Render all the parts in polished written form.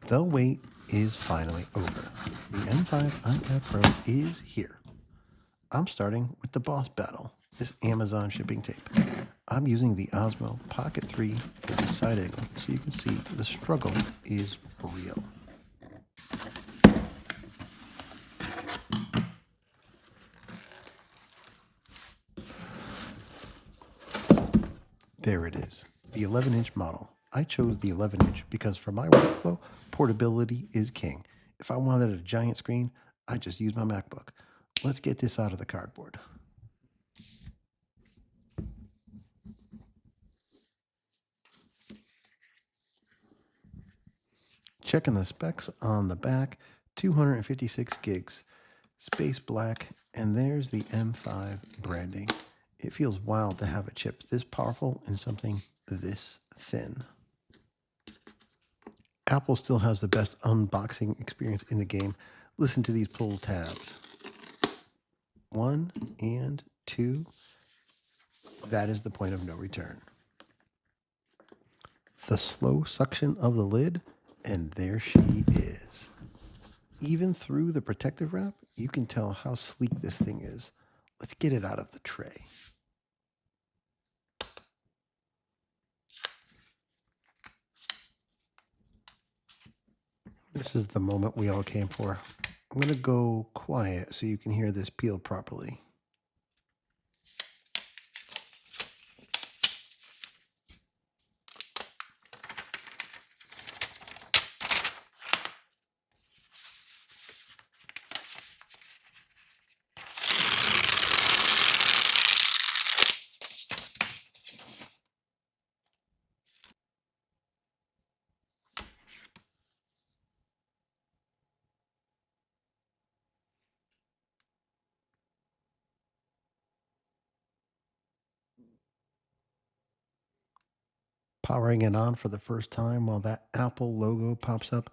The wait is finally over. The M5 iPad Pro is here. I'm starting with the boss battle, this Amazon shipping tape. I'm using the Osmo Pocket 3 with the side angle so you can see the struggle is real. There it is, the 11-inch model. I chose the 11-inch because for my workflow, portability is king. If I wanted a giant screen, I just use my MacBook. Let's get this out of the cardboard. Checking the specs on the back, 256 gigs, space black, and there's the M5 branding. It feels wild to have a chip this powerful in something this thin. Apple still has the best unboxing experience in the game. Listen to these pull tabs. 1 and 2. That is the point of no return. The slow suction of the lid, and there she is. Even through the protective wrap, you can tell how sleek this thing is. Let's get it out of the tray. This is the moment we all came for. I'm going to go quiet so you can hear this peel properly. Powering it on for the first time while that Apple logo pops up.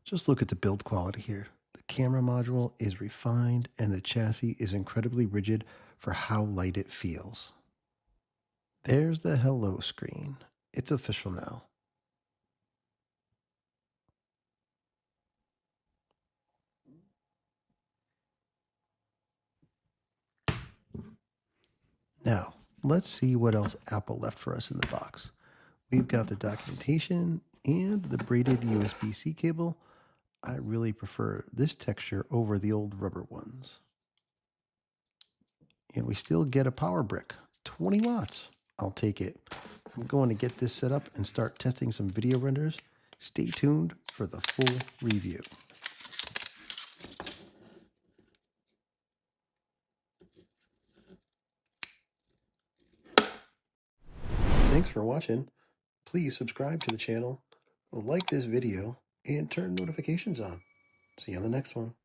Just look at the build quality here. The camera module is refined and the chassis is incredibly rigid for how light it feels. There's the hello screen. It's official now. Now, let's see what else Apple left for us in the box. We've got the documentation and the braided USB-C cable. I really prefer this texture over the old rubber ones. And we still get a power brick, 20 watts. I'll take it. I'm going to get this set up and start testing some video renders. Stay tuned for the full review. Thanks for watching. Please subscribe to the channel, like this video, and turn notifications on. See you on the next one.